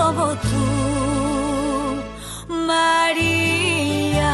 como tú, María.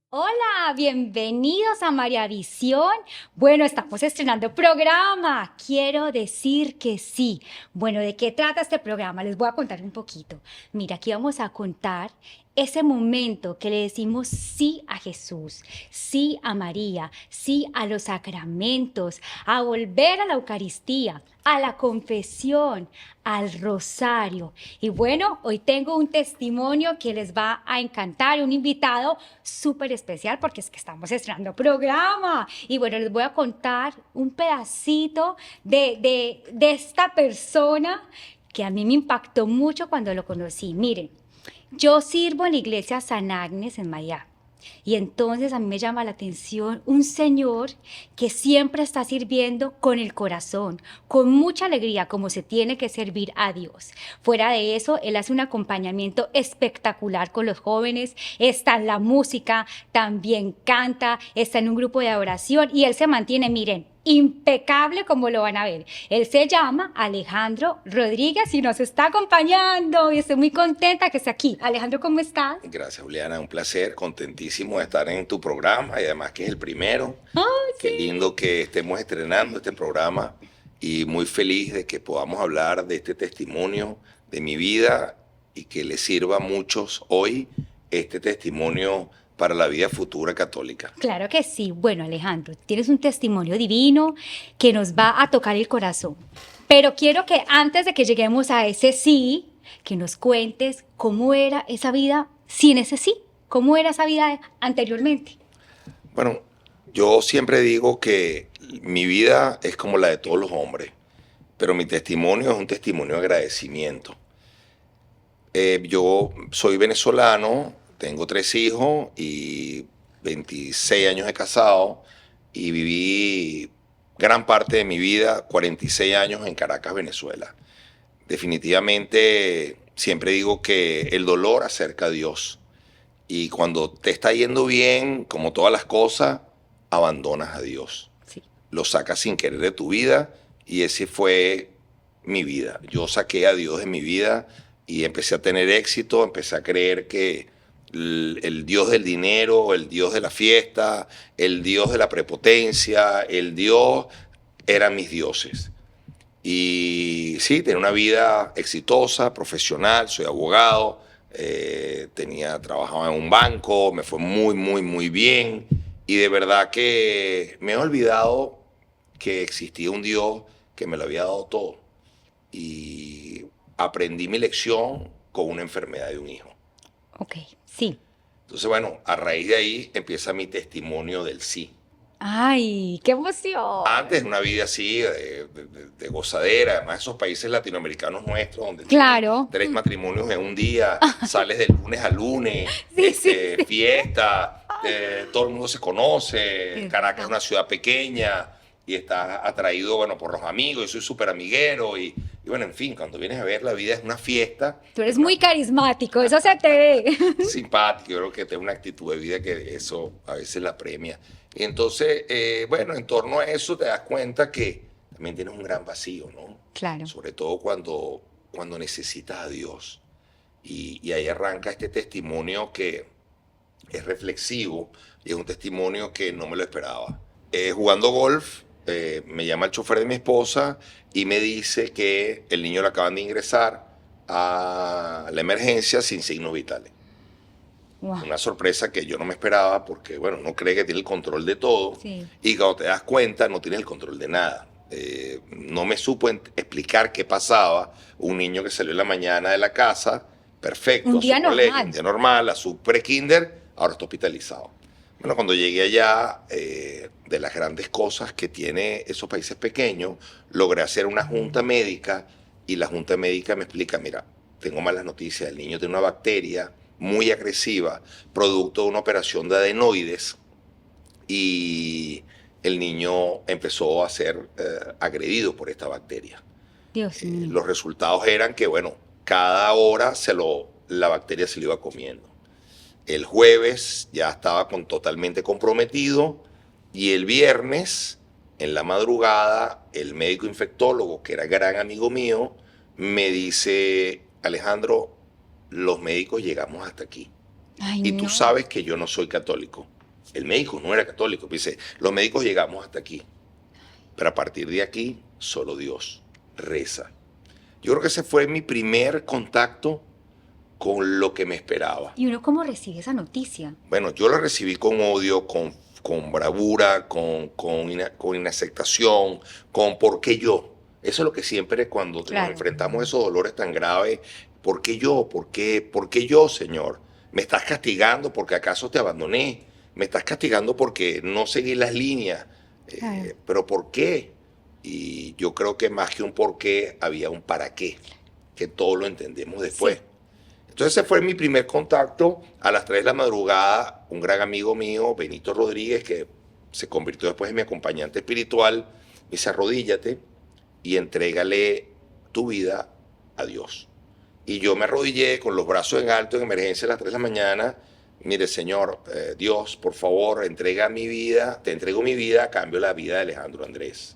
Hola, bienvenidos a María Visión. Bueno, estamos estrenando programa. Quiero decir que sí. Bueno, ¿de qué trata este programa? Les voy a contar un poquito. Mira, aquí vamos a contar ese momento que le decimos sí a Jesús, sí a María, sí a los sacramentos, a volver a la Eucaristía, a la confesión, al rosario. Y bueno, hoy tengo un testimonio que les va a encantar, un invitado súper especial porque es que estamos estrenando programa. Y bueno, les voy a contar un pedacito de esta persona que a mí me impactó mucho cuando lo conocí. Miren, yo sirvo en la iglesia San Agnes en Miami. Y entonces a mí me llama la atención un señor que siempre está sirviendo con el corazón, con mucha alegría, como se tiene que servir a Dios. Fuera de eso, él hace un acompañamiento espectacular con los jóvenes, está en la música, también canta, está en un grupo de adoración y él se mantiene, miren, impecable como lo van a ver. Él se llama Alejandro Rodríguez y nos está acompañando y estoy muy contenta que esté aquí. Alejandro, ¿cómo estás? Gracias, Juliana, un placer, contentísimo de estar en tu programa y además que es el primero. Oh, Qué sí. lindo que estemos estrenando este programa y muy feliz de que podamos hablar de este testimonio de mi vida y que le sirva a muchos hoy este testimonio para la vida futura católica. Claro que sí. Bueno, Alejandro, tienes un testimonio divino que nos va a tocar el corazón. Pero quiero que antes de que lleguemos a ese sí, que nos cuentes cómo era esa vida sin ese sí, cómo era esa vida anteriormente. Bueno, yo siempre digo que mi vida es como la de todos los hombres, pero mi testimonio es un testimonio de agradecimiento. Yo soy venezolano, tengo 3 hijos y 26 años de casado y viví gran parte de mi vida, 46 años en Caracas, Venezuela. Definitivamente siempre digo que el dolor acerca a Dios y cuando te está yendo bien, como todas las cosas, abandonas a Dios. Sí. Lo sacas sin querer de tu vida y ese fue mi vida. Yo saqué a Dios de mi vida y empecé a tener éxito, empecé a creer que el Dios del dinero, el Dios de la fiesta, el Dios de la prepotencia, el Dios eran mis dioses. Y sí, tenía una vida exitosa, profesional, soy abogado, trabajaba en un banco, me fue muy, muy, muy bien. Y de verdad que me he olvidado que existía un Dios que me lo había dado todo. Y aprendí mi lección con una enfermedad de un hijo. Ok, sí. Entonces, bueno, a raíz de ahí empieza mi testimonio del sí. Ay, qué emoción. Antes una vida así, de gozadera, además esos países latinoamericanos nuestros, donde Claro. tienes 3 matrimonios en un día, sales de lunes a lunes, Sí, sí, sí. fiesta, todo el mundo se conoce, Es Caracas es verdad. una ciudad pequeña y estás atraído, bueno, por los amigos, yo soy súper amiguero y bueno, en fin, cuando vienes a ver la vida es una fiesta, Tú es eres una muy carismático, eso se te ve. simpático, yo creo que tengo una actitud de vida que eso a veces la premia. Y entonces, bueno, en torno a eso te das cuenta que también tienes un gran vacío, ¿no? Claro. Sobre todo cuando necesitas a Dios. Y ahí arranca este testimonio que es reflexivo y es un testimonio que no me lo esperaba. Jugando golf, me llama el chofer de mi esposa y me dice que el niño le acaban de ingresar a la emergencia sin signos vitales. Wow. Una sorpresa que yo no me esperaba porque, bueno, uno cree que tiene el control de todo Sí. y cuando te das cuenta no tienes el control de nada. No me supo explicar qué pasaba. Un niño que salió en la mañana de la casa, perfecto, Un día a su colegio, normal. un día normal, a su pre-kinder, ahora está hospitalizado. Bueno, cuando llegué allá, de las grandes cosas que tiene esos países pequeños, logré hacer una junta médica y la junta médica me explica, mira, tengo malas noticias, el niño tiene una bacteria muy agresiva, producto de una operación de adenoides y el niño empezó a ser agredido por esta bacteria. Dios mío. Los resultados eran que, bueno, cada hora la bacteria se lo iba comiendo. El jueves ya estaba totalmente comprometido y el viernes en la madrugada, el médico infectólogo, que era gran amigo mío, me dice, Alejandro, los médicos llegamos hasta aquí. Ay, Y tú no. sabes que yo no soy católico. El médico no era católico. Dice, los médicos llegamos hasta aquí. Pero a partir de aquí, solo Dios reza. Yo creo que ese fue mi primer contacto con lo que me esperaba. ¿Y uno cómo recibe esa noticia? Bueno, yo lo recibí con odio, con bravura, con inaceptación, con por qué yo. Eso es lo que siempre cuando Claro. nos enfrentamos a esos dolores tan graves, ¿por qué yo? ¿Por qué yo, Señor? ¿Me estás castigando porque acaso te abandoné? ¿Me estás castigando porque no seguí las líneas? Claro. ¿Pero por qué? Y yo creo que más que un por qué, había un para qué, que todo lo entendemos después. Sí. Entonces ese fue mi primer contacto. A las 3 de la madrugada, un gran amigo mío, Benito Rodríguez, que se convirtió después en mi acompañante espiritual, me dice, arrodíllate y entrégale tu vida a Dios. Y yo me arrodillé con los brazos en alto en emergencia a las 3 de la mañana. Mire, Señor, Dios, por favor, entrega mi vida, te entrego mi vida a cambio de la vida de Alejandro Andrés.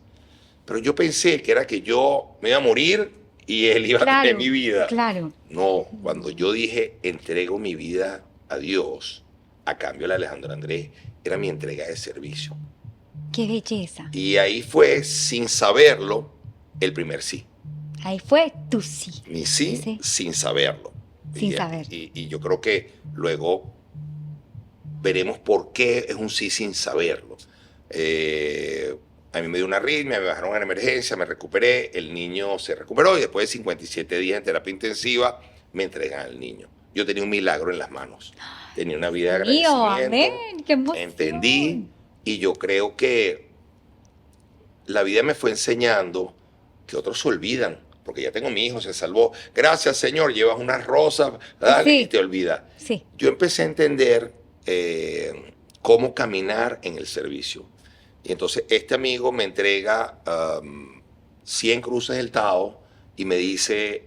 Pero yo pensé que era que yo me iba a morir y él iba a tener Claro, mi vida. claro. No, cuando yo dije entrego mi vida a Dios a cambio de Alejandro Andrés, era mi entrega de servicio. Qué belleza. Y ahí fue, sin saberlo, el primer sí. Ahí fue tu sí. Mi sí, Sí. sin saberlo. Sin Y- saber. Y yo creo que luego veremos por qué es un sí sin saberlo. A mí me dio una arritmia, me bajaron a la emergencia, me recuperé, el niño se recuperó y después de 57 días en terapia intensiva me entregan al niño. Yo tenía un milagro en las manos, tenía una vida de Mío, agradecimiento, amén, qué emoción. entendí y yo creo que la vida me fue enseñando que otros se olvidan, porque ya tengo mi hijo, se salvó. Gracias, Señor, llevas unas rosas, dale, Sí. y te olvidas. Sí, Yo empecé a entender cómo caminar en el servicio. Y entonces este amigo me entrega 100 cruces del Tao y me dice,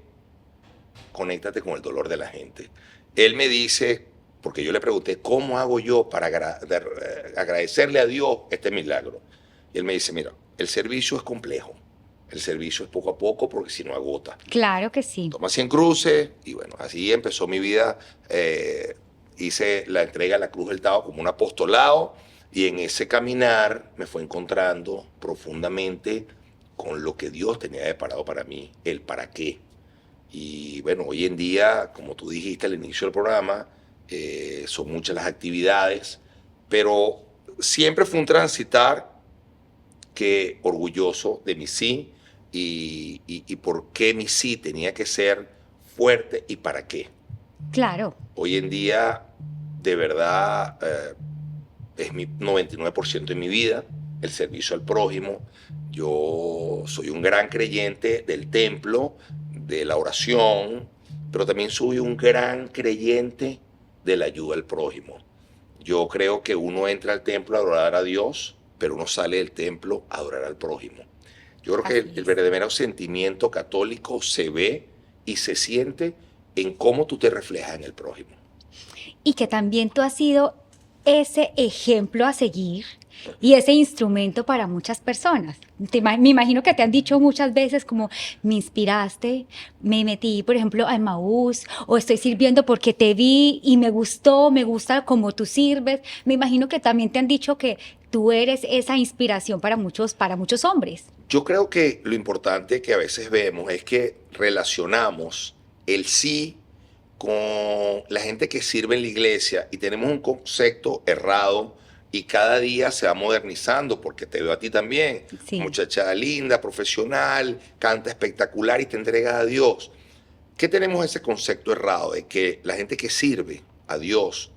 conéctate con el dolor de la gente. Él me dice, porque yo le pregunté, ¿cómo hago yo para agradecerle a Dios este milagro? Y él me dice, mira, el servicio es complejo. El servicio es poco a poco porque si no agota. claro que sí. Toma 100 cruces y bueno, así empezó mi vida. Hice la entrega de la Cruz del Tao como un apostolado y en ese caminar me fue encontrando profundamente con lo que Dios tenía preparado para mí, el para qué. Y bueno, hoy en día, como tú dijiste al inicio del programa, son muchas las actividades, pero siempre fue un transitar que orgulloso de mi sí y por qué mi sí tenía que ser fuerte y para qué. Claro. Hoy en día, de verdad, es mi 99% de mi vida, el servicio al prójimo. Yo soy un gran creyente del templo, de la oración, pero también soy un gran creyente de la ayuda al prójimo. Yo creo que uno entra al templo a adorar a Dios, pero uno sale del templo a adorar al prójimo. Yo creo que Así el es. verdadero sentimiento católico se ve y se siente en cómo tú te reflejas en el prójimo. Y que también tú has sido ese ejemplo a seguir y ese instrumento para muchas personas. Me imagino que te han dicho muchas veces como, me inspiraste, me metí, por ejemplo, a Emmaús, o estoy sirviendo porque te vi y me gusta como tú sirves. Me imagino que también te han dicho que tú eres esa inspiración para muchos hombres. Yo creo que lo importante que a veces vemos es que relacionamos el sí con la gente que sirve en la iglesia y tenemos un concepto errado y cada día se va modernizando porque te veo a ti también, Sí. muchacha linda, profesional, canta espectacular y te entrega a Dios. ¿Qué tenemos ese concepto errado de que la gente que sirve a Dios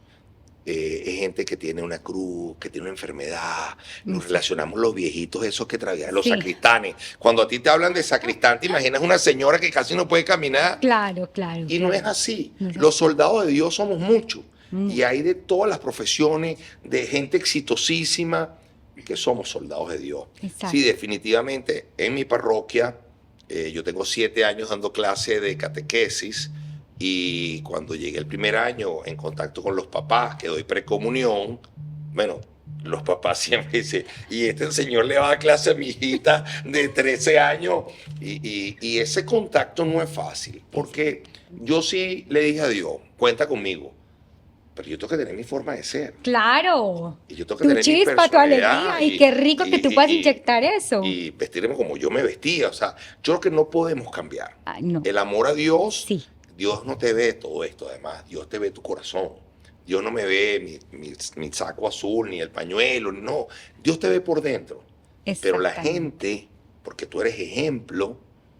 es gente que tiene una cruz, que tiene una enfermedad? Nos Sí. relacionamos los viejitos esos que traían los Sí. sacristanes. Cuando a ti te hablan de sacristán, te imaginas una señora que casi no puede caminar. Claro, claro. Y no claro. es así. No es Los soldados de Dios somos muchos. Mm. Y hay de todas las profesiones, de gente exitosísima, que somos soldados de Dios. Exacto. Sí, definitivamente, en mi parroquia, yo tengo 7 años dando clase de catequesis y cuando llegué el primer año en contacto con los papás, que doy precomunión, bueno, los papás siempre dicen, y este señor le va a dar clase a mi hijita de 13 años. Y ese contacto no es fácil, porque yo sí le dije a Dios, cuenta conmigo, pero yo tengo que tener mi forma de ser. Claro. Y yo tengo que Tu tener mi chispa, tu personalidad. alegría. Y qué rico que tú puedas inyectar eso. Y vestirme como yo me vestía. O sea, yo creo que no podemos cambiar. Ay, no. El amor a Dios, Sí. Dios no te ve todo esto, además. Dios te ve tu corazón. Dios no me ve mi saco azul, ni el pañuelo, no. Dios te ve por dentro. Pero la Exactamente. gente, porque tú eres ejemplo,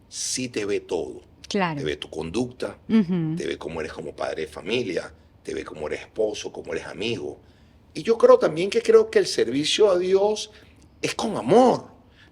sí te ve todo. Claro. Te ve tu conducta, Ujú. te ve cómo eres como padre de familia, te ve cómo eres esposo, cómo eres amigo. Y yo creo también que el servicio a Dios es con amor,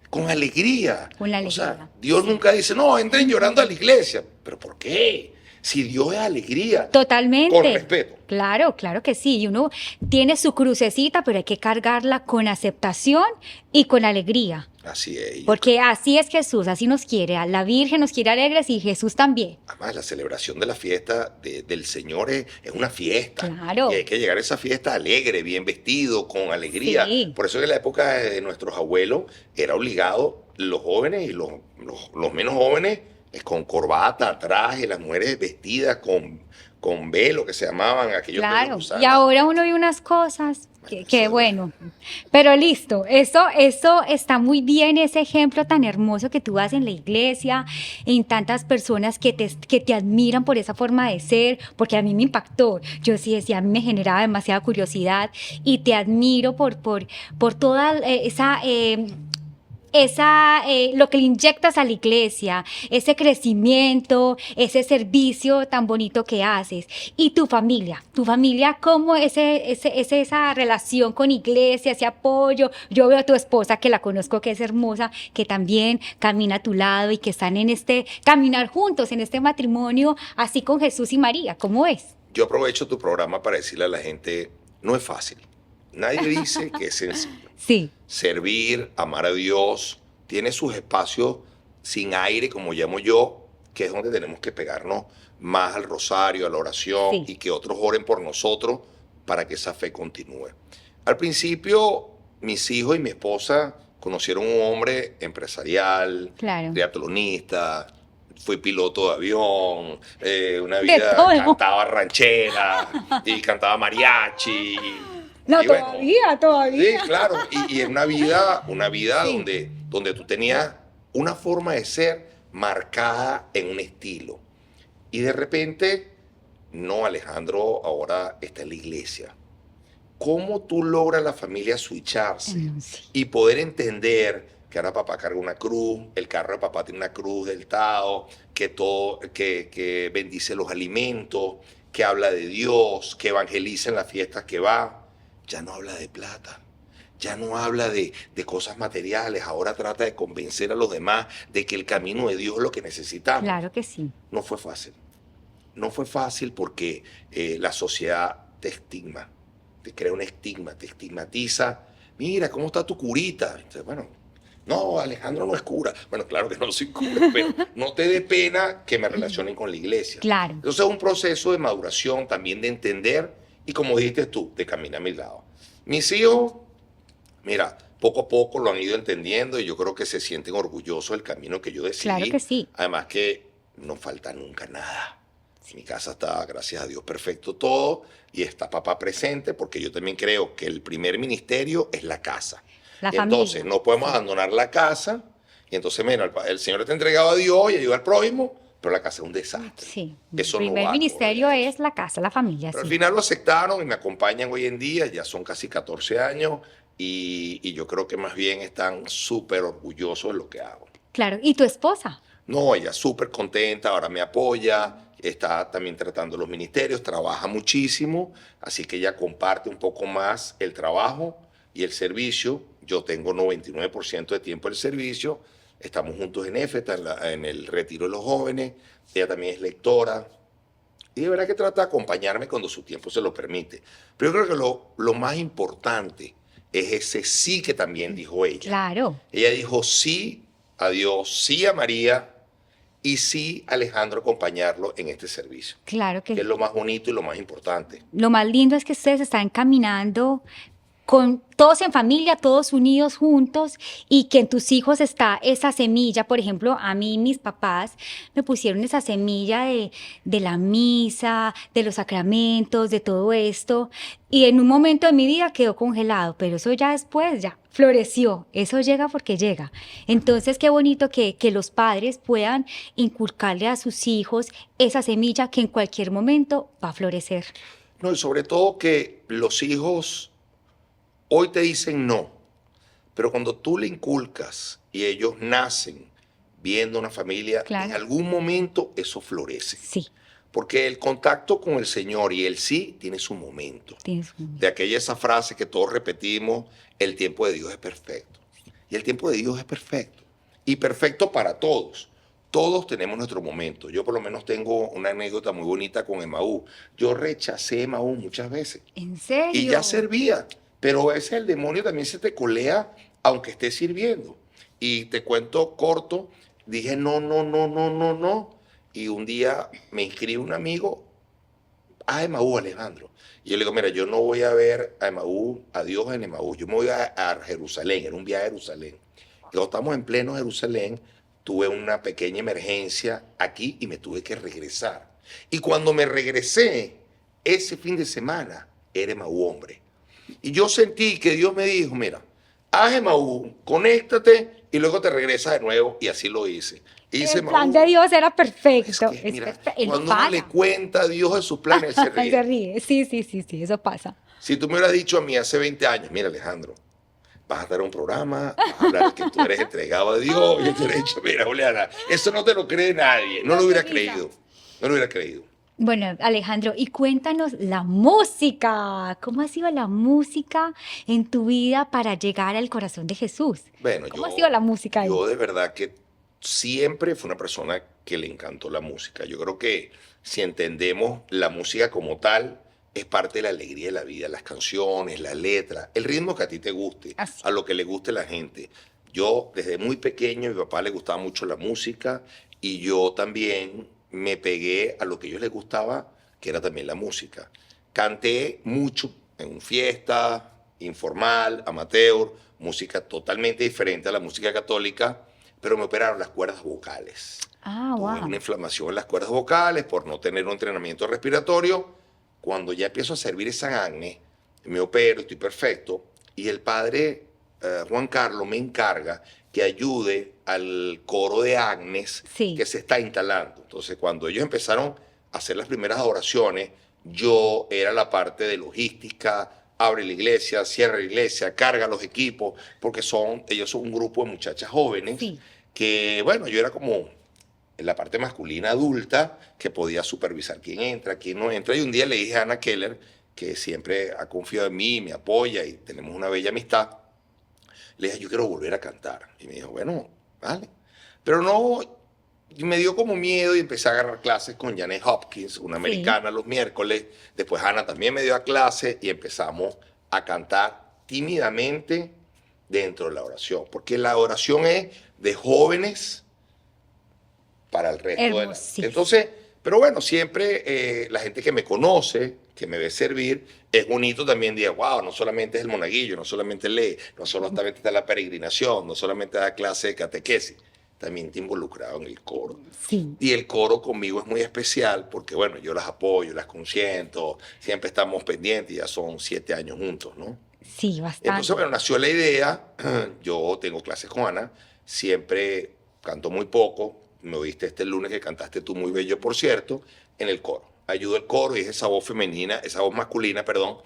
con alegría. Con la O sea, alegría. Dios nunca dice, no, entren llorando a la iglesia. ¿Pero por qué? Si Dios es alegría, Totalmente. con respeto. Claro, claro que sí. Y uno tiene su crucecita, pero hay que cargarla con aceptación y con alegría. Así es. Porque así es Jesús, así nos quiere. La Virgen nos quiere alegres y Jesús también. Además, la celebración de la fiesta del Señor es una fiesta. Claro. Y hay que llegar a esa fiesta alegre, bien vestido, con alegría. Sí. Por eso en la época de nuestros abuelos era obligado los jóvenes y los menos jóvenes con corbata, traje, las mujeres vestidas con velo, que se llamaban aquellos velos Claro, que usaban. y ahora uno ve unas cosas que bueno, pero listo, eso está muy bien, ese ejemplo tan hermoso que tú das en la iglesia, en tantas personas que te admiran por esa forma de ser, porque a mí me impactó, yo sí decía, a mí me generaba demasiada curiosidad y te admiro por toda lo que le inyectas a la iglesia, ese crecimiento, ese servicio tan bonito que haces. Y tu familia, ¿cómo es esa relación con iglesia, ese apoyo? Yo veo a tu esposa, que la conozco, que es hermosa, que también camina a tu lado y que están en caminar juntos, en este matrimonio, así con Jesús y María. ¿Cómo es? Yo aprovecho tu programa para decirle a la gente, no es fácil. Nadie dice que es sencillo. Sí. Servir, amar a Dios, tiene sus espacios sin aire, como llamo yo, que es donde tenemos que pegarnos más al rosario, a la oración, Sí. y que otros oren por nosotros para que esa fe continúe. Al principio, mis hijos y mi esposa conocieron un hombre empresarial, Claro. triatlonista, fui piloto de avión, una De vida todo. cantaba ranchera y cantaba mariachi. No, Y bueno, todavía. sí, claro. Y es una vida Sí. donde tú tenías una forma de ser marcada en un estilo. Y de repente, no, Alejandro ahora está en la iglesia. ¿Cómo tú logras la familia switcharse Sí. y poder entender que ahora papá carga una cruz, el carro de papá tiene una cruz del Tao, que bendice los alimentos, que habla de Dios, que evangeliza en las fiestas que va? Ya no habla de plata, ya no habla de cosas materiales, ahora trata de convencer a los demás de que el camino de Dios es lo que necesitamos. Claro que sí. No fue fácil. No fue fácil porque la sociedad te crea un estigma, te estigmatiza. Mira, ¿cómo está tu curita? Entonces, bueno, no, Alejandro no es cura. Bueno, claro que no soy cura, pero no te dé pena que me relacionen con la iglesia. Claro. Entonces es un proceso de maduración, también de entender y, como dijiste tú, de caminar a mi lado. Mis hijos, mira, poco a poco lo han ido entendiendo y yo creo que se sienten orgullosos del camino que yo decidí. Claro que sí. Además que no falta nunca nada. Mi casa está, gracias a Dios, perfecto todo y está papá presente, porque yo también creo que el primer ministerio es la casa. La Y entonces familia. no podemos abandonar la casa y entonces, bueno, el Señor te ha entregado a Dios y ayuda al prójimo, pero la casa es un desastre. Sí. Eso El no primer va a ministerio correr. es la casa, la familia. Pero al Sí. final lo aceptaron y me acompañan hoy en día, ya son casi 14 años y yo creo que más bien están súper orgullosos de lo que hago. Claro. ¿Y tu esposa? No, ella súper contenta, ahora me apoya, está también tratando los ministerios, trabaja muchísimo, así que ella comparte un poco más el trabajo y el servicio. Yo tengo 99% de tiempo el servicio, estamos juntos en EFETA, en el retiro de los jóvenes, ella también es lectora, y de verdad que trata de acompañarme cuando su tiempo se lo permite. Pero yo creo que lo más importante es ese sí que también dijo ella. Claro. Ella dijo sí a Dios, sí a María y sí a Alejandro acompañarlo en este servicio, Claro que que es lo más bonito y lo más importante. lo más lindo es que ustedes están caminando con todos en familia, todos unidos juntos, y que en tus hijos está esa semilla. Por ejemplo, a mí mis papás me pusieron esa semilla de la misa, de los sacramentos, de todo esto, y en un momento de mi vida quedó congelado, pero eso ya después ya floreció, eso llega porque llega. Entonces, qué bonito que los padres puedan inculcarle a sus hijos esa semilla que en cualquier momento va a florecer. No, y sobre todo que los hijos hoy te dicen no, pero cuando tú le inculcas y ellos nacen viendo una familia, Claro. en algún momento eso florece. Sí, Porque el contacto con el Señor y el sí tiene su momento. tienes un... De aquella esa frase que todos repetimos, el tiempo de Dios es perfecto. Y el tiempo de Dios es perfecto. Y perfecto para todos. Todos tenemos nuestro momento. Yo por lo menos tengo una anécdota muy bonita con Emaú. Yo rechacé Emaú muchas veces. ¿En serio? Y ya servía. Pero a veces el demonio también se te colea aunque estés sirviendo. Y te cuento corto, dije no, no, no, no, no, no. Y un día me inscribe un amigo a Emaú, Alejandro. Y yo le digo, mira, yo no voy a ver a Emaú, a Dios en Emaú, yo me voy a Jerusalén, era un viaje a Jerusalén. Y cuando estamos en pleno Jerusalén, tuve una pequeña emergencia aquí y me tuve que regresar. Y cuando me regresé, ese fin de semana, era Emaú hombre. Y yo sentí que Dios me dijo, mira, haz Emaú, conéctate y luego te regresas de nuevo. Y así lo hice. Hice El plan Emaú. de Dios era Es perfecto. que, mira, Él cuando uno para. le cuenta a Dios de sus planes, él se ríe. Se ríe. Sí, sí, sí, sí, eso pasa. Si tú me hubieras dicho a mí hace 20 años, mira Alejandro, vas a estar en un programa, vas a hablar que tú eres entregado a Dios, yo te hubiera dicho, mira Juliana, eso no te lo cree nadie, no lo hubiera creído, no lo hubiera creído. Bueno, Alejandro, y cuéntanos la música. ¿Cómo ha sido la música en tu vida para llegar al corazón de Jesús? Bueno, ¿Cómo ha sido la música ahí? yo de verdad que siempre fui una persona que le encantó la música. Yo creo que si entendemos la música como tal, es parte de la alegría de la vida, las canciones, las letras, el ritmo que a ti te guste, Así. a lo que le guste a la gente. Yo desde muy pequeño, a mi papá le gustaba mucho la música y yo también me pegué a lo que a ellos les gustaba, que era también la música. Canté mucho en fiestas, informal, amateur, música totalmente diferente a la música católica, pero me operaron las cuerdas vocales. Ah, Tuve wow. una inflamación en las cuerdas vocales por no tener un entrenamiento respiratorio. Cuando ya empiezo a servir esa acné, me opero, estoy perfecto, y el padre Juan Carlos me encarga que ayude al coro de Agnes Sí. que se está instalando. Entonces, cuando ellos empezaron a hacer las primeras adoraciones, yo era la parte de logística, abre la iglesia, cierra la iglesia, carga los equipos, porque ellos son un grupo de muchachas jóvenes Sí. que, bueno, yo era como en la parte masculina adulta que podía supervisar quién entra, quién no entra. Y un día le dije a Ana Keller, que siempre ha confiado en mí, me apoya y tenemos una bella amistad, le dije, yo quiero volver a cantar. Y me dijo, bueno, vale. Pero no, y me dio como miedo y empecé a agarrar clases con Janet Hopkins, una americana, los miércoles. Después Ana también me dio a clase y empezamos a cantar tímidamente dentro de la oración. Porque la oración es de jóvenes para el resto de la... Hermosísimo. Entonces, pero bueno, siempre la gente que me conoce, que me ve servir, es bonito también decir, wow, no solamente es el monaguillo, no solamente lee, no solamente está la peregrinación, no solamente da clase de catequesis, también te involucrado en el coro. Sí. Y el coro conmigo es muy especial porque, bueno, yo las apoyo, las consiento, siempre estamos pendientes, ya son 7 años juntos, ¿no? Sí, bastante. Entonces, bueno, nació la idea, yo tengo clases con Ana, siempre canto muy poco, me oíste este lunes que cantaste tú muy bello, por cierto, en el coro. Ayudo el coro y es esa voz femenina, esa voz masculina, perdón,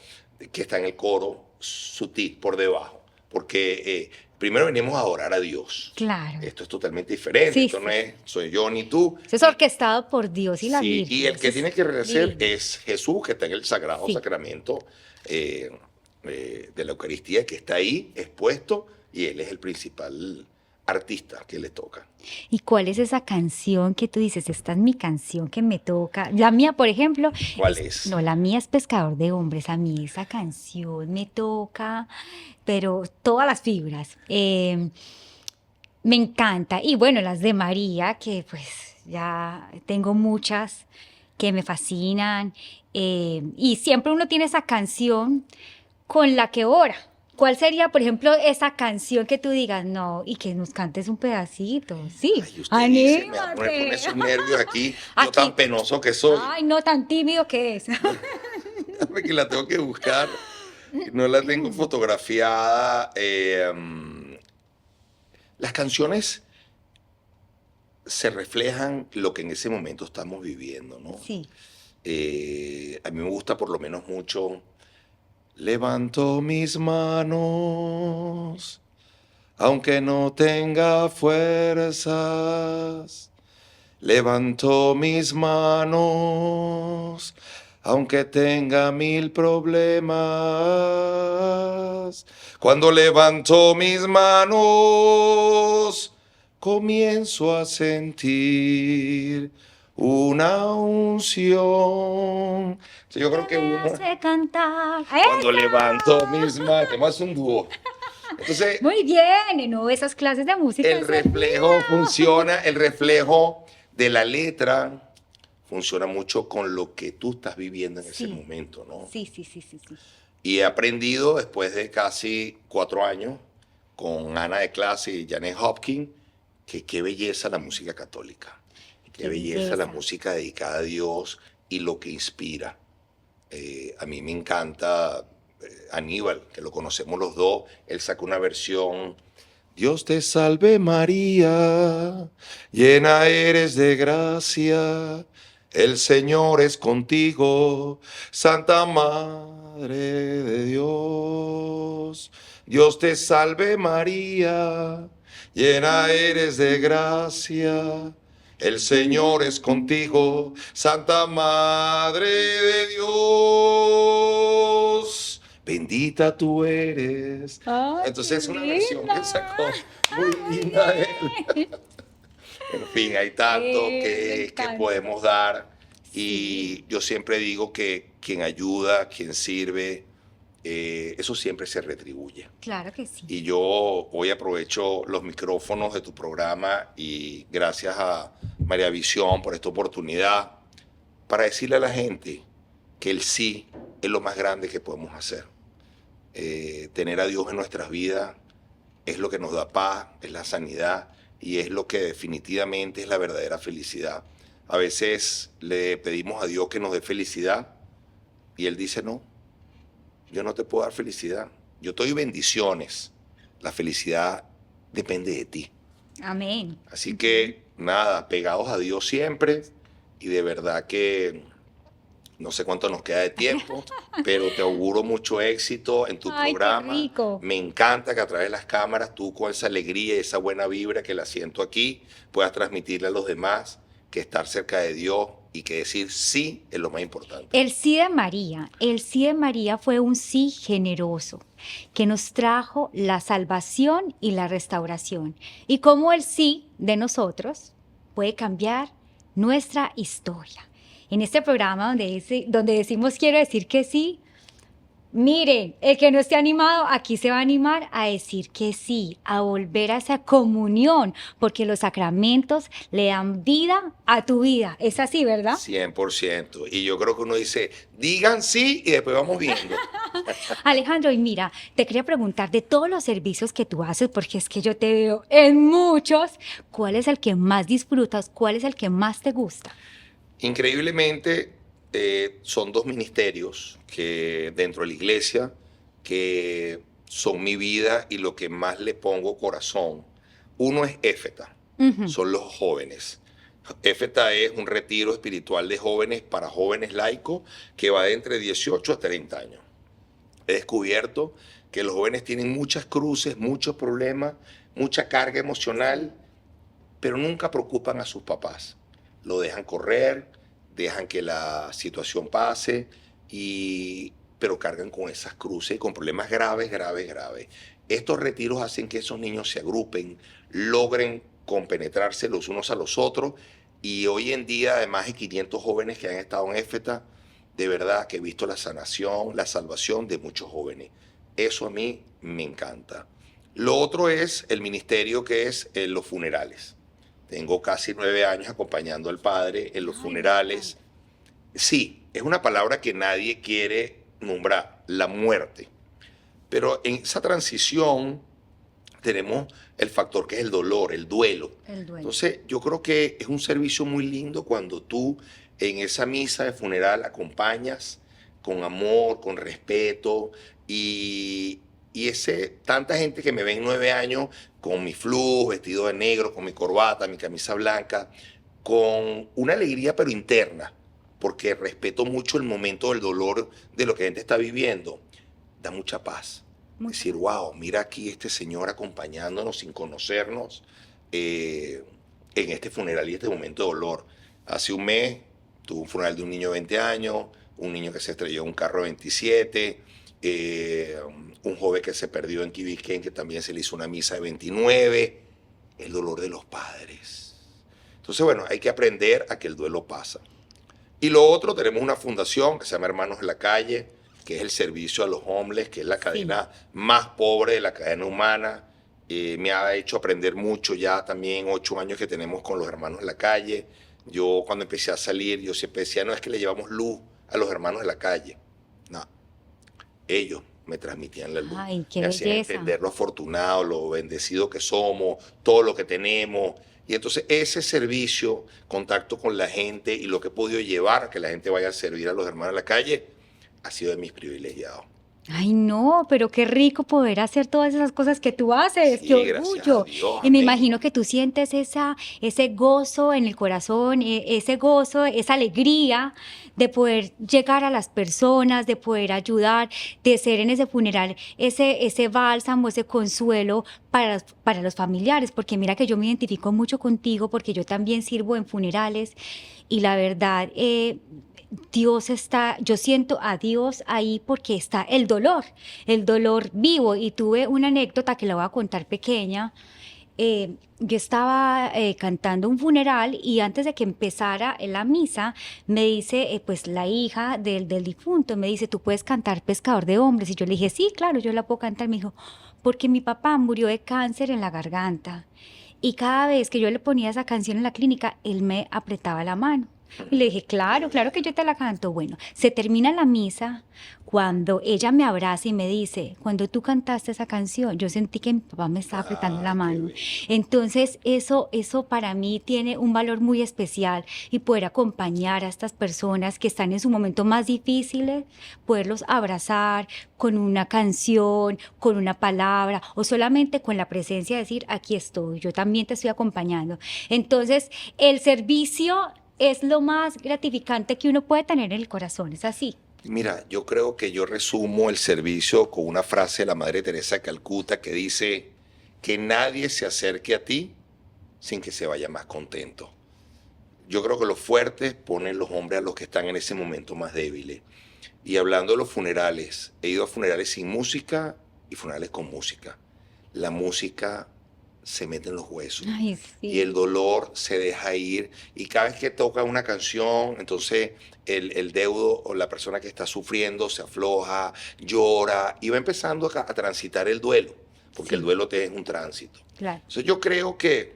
que está en el coro sutil, por debajo. Porque primero venimos a adorar a Dios. Claro. Esto es totalmente diferente, Sí, esto sí. no es, soy yo ni tú. Eso es orquestado por Dios y la Sí, Virgen. y el Eso que es tiene que rehacer divino. es Jesús, que está en el Sagrado Sí. Sacramento de la Eucaristía, que está ahí expuesto, y él es el principal artista que le toca. ¿Y cuál es esa canción que tú dices, esta es mi canción que me toca? La mía, por ejemplo, ¿Cuál es? no, la mía es Pescador de Hombres. A mí esa canción me toca, pero todas las fibras. Me encanta. Y bueno, las de María, que pues ya tengo muchas que me fascinan. Y siempre uno tiene esa canción con la que ora. ¿Cuál sería, por ejemplo, esa canción que tú digas, no, y que nos cantes un pedacito? Sí, Ay, usted dice, me va a poner anímate. esos nervios aquí, yo Aquí. tan penoso que soy. Ay, no tan tímido que es. Déjame que la tengo que buscar. No la tengo fotografiada. Las canciones se reflejan lo que en ese momento estamos viviendo, ¿no? Sí. A mí me gusta por lo menos mucho. Levanto mis manos, aunque no tenga fuerzas. Levanto mis manos, aunque tenga mil problemas. Cuando levanto mis manos, comienzo a sentir una unción. Sí, yo creo que Me uno, hace cantar. cuando ¡Eso! levanto mis manos, tenemos un dúo. Entonces, Muy bien, ¿no? Esas clases de música. el eso es reflejo mío. funciona, el reflejo de la letra funciona mucho con lo que tú estás viviendo en ese Sí. momento, ¿no? Sí, sí, sí, sí, sí. Y he aprendido después de casi 4 años con Ana de Clase y Janet Hopkins que qué belleza la música católica, qué belleza la música dedicada a Dios y lo que inspira. A mí me encanta Aníbal, que lo conocemos los dos. Él sacó una versión. Dios te salve María, llena eres de gracia, el Señor es contigo, Santa Madre de Dios. Dios te salve María, llena eres de gracia, el Señor es contigo, Santa Madre de Dios. Bendita tú eres. Ay, Entonces es qué una versión que linda. sacó muy linda de él. En fin, hay tanto Me que encanta. podemos dar Sí. y yo siempre digo que quien ayuda, quien sirve, eso siempre se retribuye. Claro que sí. Y yo hoy aprovecho los micrófonos de tu programa y gracias a María Visión por esta oportunidad para decirle a la gente que el sí es lo más grande que podemos hacer. Tener a Dios en nuestras vidas es lo que nos da paz, es la sanidad y es lo que definitivamente es la verdadera felicidad. A veces le pedimos a Dios que nos dé felicidad y Él dice no, yo no te puedo dar felicidad, yo te doy bendiciones, la felicidad depende de ti. Amén. Así que nada, pegados a Dios siempre y de verdad que no sé cuánto nos queda de tiempo, pero te auguro mucho éxito en tu Ay, qué programa. rico. Me encanta que a través de las cámaras tú con esa alegría y esa buena vibra que la siento aquí puedas transmitirle a los demás que estar cerca de Dios y que decir sí es lo más importante. El sí de María fue un sí generoso que nos trajo la salvación y la restauración. Y cómo el sí de nosotros puede cambiar nuestra historia. En este programa donde decimos quiero decir que sí, miren, el que no esté animado, aquí se va a animar a decir que sí, a volver a esa comunión, porque los sacramentos le dan vida a tu vida. Es así, ¿verdad? 100%. Y yo creo que uno dice, digan sí y después vamos viendo. Alejandro, y mira, te quería preguntar de todos los servicios que tú haces, porque es que yo te veo en muchos, ¿cuál es el que más disfrutas? ¿Cuál es el que más te gusta? Increíblemente, son 2 ministerios que dentro de la iglesia que son mi vida y lo que más le pongo corazón. Uno es Éfeta, son los jóvenes. Éfeta es un retiro espiritual de jóvenes para jóvenes laicos que va de entre 18 a 30 años. He descubierto que los jóvenes tienen muchas cruces, muchos problemas, mucha carga emocional, pero nunca preocupan a sus papás. Lo dejan correr, dejan que la situación pase, pero cargan con esas cruces y con problemas graves, graves, graves. Estos retiros hacen que esos niños se agrupen, logren compenetrarse los unos a los otros y hoy en día, además de 500 jóvenes que han estado en Éfeta, de verdad que he visto la sanación, la salvación de muchos jóvenes. Eso a mí me encanta. Lo otro es el ministerio que es los funerales. Tengo casi 9 años acompañando al padre en los funerales. Sí, es una palabra que nadie quiere nombrar, la muerte. Pero en esa transición tenemos el factor que es el dolor, el duelo. El duelo. Entonces, yo creo que es un servicio muy lindo cuando tú en esa misa de funeral acompañas con amor, con respeto y tanta gente que me ve en 9 años con mi flujo, vestido de negro, con mi corbata, mi camisa blanca, con una alegría pero interna, porque respeto mucho el momento del dolor de lo que la gente está viviendo, da mucha paz. Decir, wow, mira aquí este señor acompañándonos sin conocernos en este funeral y este momento de dolor. Hace un mes tuve un funeral de un niño de 20 años, un niño que se estrelló en un carro de 27, un joven que se perdió en Key Biscayne, que también se le hizo una misa de 29, el dolor de los padres. Entonces, bueno, hay que aprender a que el duelo pasa. Y lo otro, tenemos una fundación que se llama Hermanos en la Calle, que es el servicio a los homeless, que es la cadena más pobre de la cadena humana. Me ha hecho aprender mucho ya también 8 años que tenemos con los Hermanos en la Calle. Yo cuando empecé a salir, yo siempre decía, no es que le llevamos luz a los Hermanos de la Calle. No, ellos me transmitían la luz. Ay, qué me hacían belleza. entender lo afortunados, lo bendecidos que somos, todo lo que tenemos. Y entonces ese servicio, contacto con la gente y lo que he podido llevar a que la gente vaya a servir a los Hermanos de la Calle, ha sido de mis privilegiados. Ay, no, pero qué rico poder hacer todas esas cosas que tú haces, Sí, qué gracias orgullo. a Dios, Y me amén. imagino que tú sientes ese gozo en el corazón, ese gozo, esa alegría de poder llegar a las personas, de poder ayudar, de ser en ese funeral, ese bálsamo, ese consuelo para los familiares, porque mira que yo me identifico mucho contigo, porque yo también sirvo en funerales y la verdad, yo siento a Dios ahí porque está el dolor vivo. Y tuve una anécdota que la voy a contar pequeña. Yo estaba cantando un funeral y antes de que empezara la misa, me dice, pues la hija del difunto, me dice, ¿tú puedes cantar Pescador de Hombres? Y yo le dije, sí, claro, yo la puedo cantar. Me dijo, porque mi papá murió de cáncer en la garganta. Y cada vez que yo le ponía esa canción en la clínica, él me apretaba la mano. Y le dije, claro, claro que yo te la canto. Bueno, se termina la misa cuando ella me abraza y me dice, cuando tú cantaste esa canción, yo sentí que mi papá me estaba apretando la Qué mano. bello. Entonces, eso para mí tiene un valor muy especial y poder acompañar a estas personas que están en su momento más difíciles, poderlos abrazar con una canción, con una palabra o solamente con la presencia de decir, aquí estoy, yo también te estoy acompañando. Entonces, el servicio es lo más gratificante que uno puede tener en el corazón, es así. Mira, yo creo que yo resumo el servicio con una frase de la Madre Teresa de Calcuta que dice que nadie se acerque a ti sin que se vaya más contento. Yo creo que los fuertes ponen los hombres a los que están en ese momento más débiles. Y hablando de los funerales, he ido a funerales sin música y funerales con música. La música se mete en los huesos. Ay, Y sí. el dolor se deja ir. Y cada vez que toca una canción, entonces el deudo o la persona que está sufriendo se afloja, llora y va empezando a transitar el duelo, porque Sí. el duelo es un tránsito. Claro. Entonces yo creo que,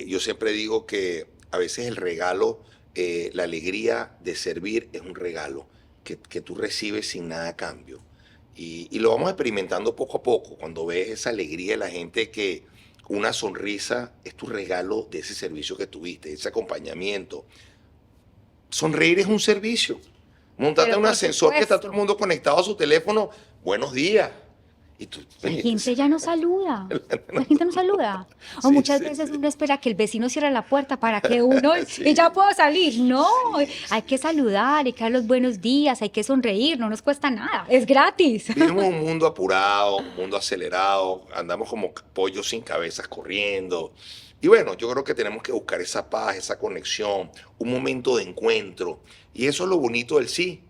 yo siempre digo que a veces el regalo, la alegría de servir es un regalo que tú recibes sin nada a cambio. Y lo vamos experimentando poco a poco, cuando ves esa alegría de la gente que una sonrisa es tu regalo de ese servicio que tuviste, ese acompañamiento. Sonreír es un servicio. Montate Pero en un por ascensor que está todo el supuesto. mundo conectado a su teléfono, buenos días. Y tú, La oye, gente ya no saluda, la gente no saluda. O Sí, muchas sí, veces sí. uno espera que el vecino cierre la puerta para que uno Sí. y ya puedo salir. No, Sí, hay que saludar, hay que dar los buenos días, hay que sonreír, no nos cuesta nada, es gratis. Vivimos un mundo apurado, un mundo acelerado, andamos como pollos sin cabezas corriendo. Y bueno, yo creo que tenemos que buscar esa paz, esa conexión, un momento de encuentro. Y eso es lo bonito del sí.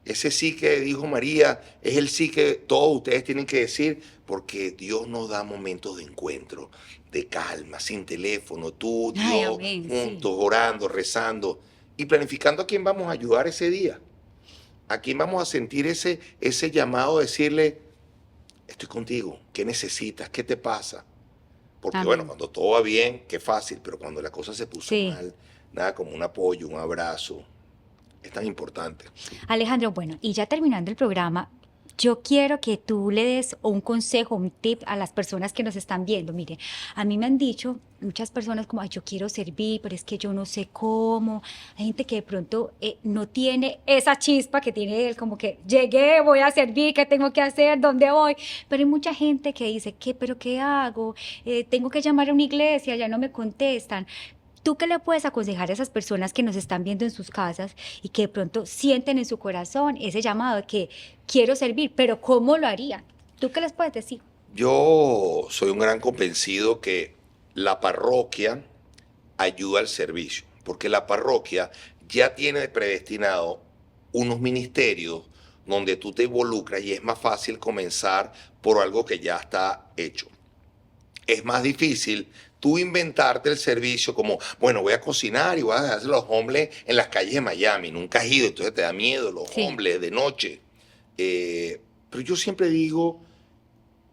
Ese sí que dijo María es el sí que todos ustedes tienen que decir, porque Dios nos da momentos de encuentro, de calma, sin teléfono, tú, Ay, Dios, amén, sí. juntos, orando, rezando y planificando a quién vamos a ayudar ese día. ¿A quién vamos a sentir ese llamado a decirle, estoy contigo, qué necesitas, qué te pasa? Porque Amén. bueno, cuando todo va bien, qué fácil, pero cuando la cosa se puso Sí. mal, nada como un apoyo, un abrazo, es tan importante. Alejandro, bueno, y ya terminando el programa, yo quiero que tú le des un consejo, un tip a las personas que nos están viendo. Mire, a mí me han dicho muchas personas como, ay, yo quiero servir, pero es que yo no sé cómo. Hay gente que de pronto no tiene esa chispa que tiene él, como que llegué, voy a servir, ¿qué tengo que hacer? ¿Dónde voy? Pero hay mucha gente que dice, ¿pero qué hago? Tengo que llamar a una iglesia, ya no me contestan. ¿Tú qué le puedes aconsejar a esas personas que nos están viendo en sus casas y que de pronto sienten en su corazón ese llamado de que quiero servir, pero cómo lo harían? ¿Tú qué les puedes decir? Yo soy un gran convencido que la parroquia ayuda al servicio, porque la parroquia ya tiene predestinado unos ministerios donde tú te involucras y es más fácil comenzar por algo que ya está hecho. Es más difícil tú inventarte el servicio como, bueno, voy a cocinar y voy a hacer los homeless en las calles de Miami. Nunca has ido, entonces te da miedo los homeless de noche. Pero yo siempre digo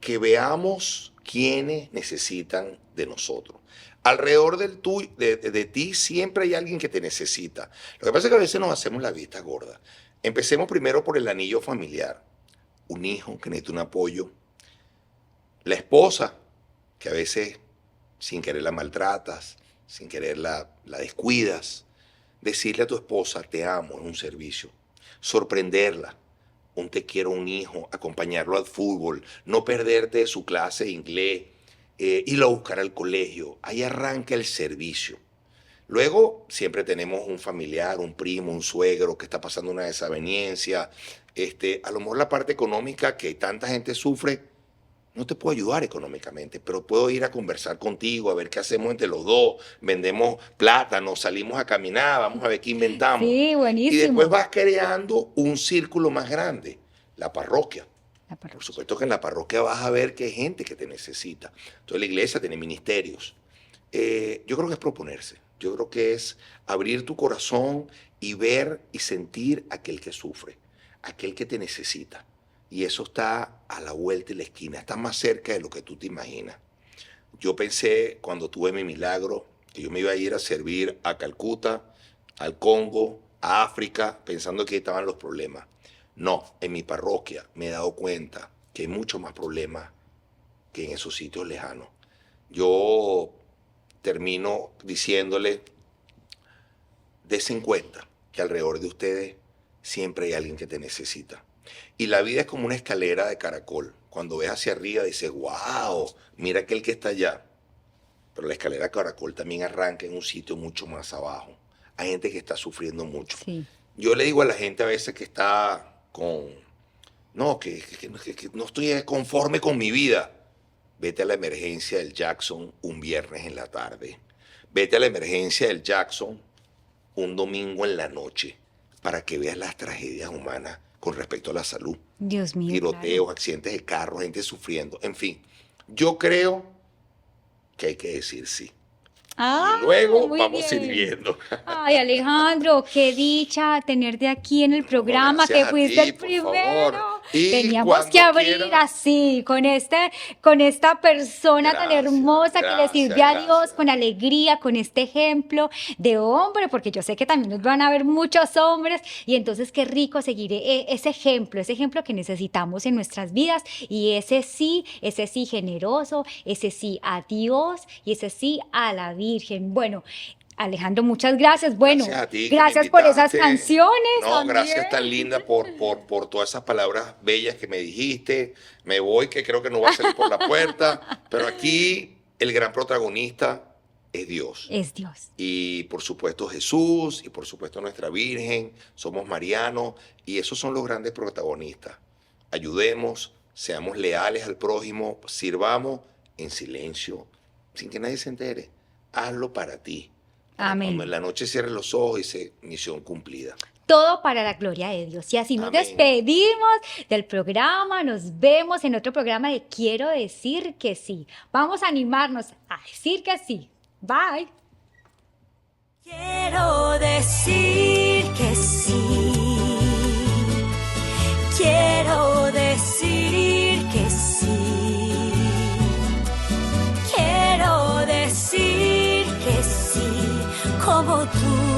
que veamos quiénes necesitan de nosotros. Alrededor de ti siempre hay alguien que te necesita. Lo que pasa es que a veces nos hacemos la vista gorda. Empecemos primero por el anillo familiar. Un hijo que necesita un apoyo. La esposa, que a veces sin querer la maltratas, sin querer la descuidas. Decirle a tu esposa, te amo, es un servicio. Sorprenderla, un te quiero, un hijo, acompañarlo al fútbol, no perderte de su clase de inglés, irlo a buscar al colegio. Ahí arranca el servicio. Luego siempre tenemos un familiar, un primo, un suegro que está pasando una desaveniencia. A lo mejor la parte económica que tanta gente sufre, no te puedo ayudar económicamente, pero puedo ir a conversar contigo, a ver qué hacemos entre los dos. Vendemos plátano, salimos a caminar, vamos a ver qué inventamos. Sí, buenísimo. Y después vas creando un círculo más grande, la parroquia. Por supuesto que en la parroquia vas a ver que hay gente que te necesita. Entonces la iglesia tiene ministerios. Yo creo que es proponerse. Yo creo que es abrir tu corazón y ver y sentir a aquel que sufre, aquel que te necesita. Y eso está a la vuelta de la esquina, está más cerca de lo que tú te imaginas. Yo pensé, cuando tuve mi milagro, que yo me iba a ir a servir a Calcuta, al Congo, a África, pensando que ahí estaban los problemas. No, en mi parroquia me he dado cuenta que hay mucho más problemas que en esos sitios lejanos. Yo termino diciéndole, desen cuenta que alrededor de ustedes siempre hay alguien que te necesita. Y la vida es como una escalera de caracol. Cuando ves hacia arriba dices, wow, mira aquel que está allá. Pero la escalera de caracol también arranca en un sitio mucho más abajo. Hay gente que está sufriendo mucho. Sí. Yo le digo a la gente a veces que está con, no, que no estoy conforme con mi vida. Vete a la emergencia del Jackson un viernes en la tarde. Vete a la emergencia del Jackson un domingo en la noche para que veas las tragedias humanas con respecto a la salud. Dios mío. Tiroteos, claro. accidentes de carro, gente sufriendo. En fin, yo creo que hay que decir sí. Ah, Y luego muy vamos bien. sirviendo. Ay, Alejandro, qué dicha tenerte aquí en el programa, gracias que a fuiste ti, el por primero. favor. Y Teníamos cuando que abrir quiera. así, con esta persona tan Gracias, hermosa que le gracias, sirve a Dios, gracias. con alegría, con este ejemplo de hombre, porque yo sé que también nos van a ver muchos hombres, y entonces qué rico seguir ese ejemplo que necesitamos en nuestras vidas, y ese sí generoso, ese sí a Dios, y ese sí a la Virgen. Bueno, Alejandro, muchas gracias. Bueno, Gracias a ti, que me gracias por esas invitaste. canciones. No, también. gracias tan linda por todas esas palabras bellas que me dijiste. Me voy, que creo que no voy a salir por la puerta, pero aquí el gran protagonista es Dios. Es Dios. Y por supuesto Jesús, y por supuesto nuestra Virgen, somos marianos, y esos son los grandes protagonistas. Ayudemos, seamos leales al prójimo, sirvamos en silencio, sin que nadie se entere. Hazlo para ti. Amén. Cuando en la noche cierres los ojos y dice, misión cumplida. Todo para la gloria de Dios. Y así nos Amén. despedimos del programa. Nos vemos en otro programa de Quiero decir que sí. Vamos a animarnos a decir que sí. Bye. Quiero decir que sí. Quiero decir que sí. Quiero decir que sí, como tú.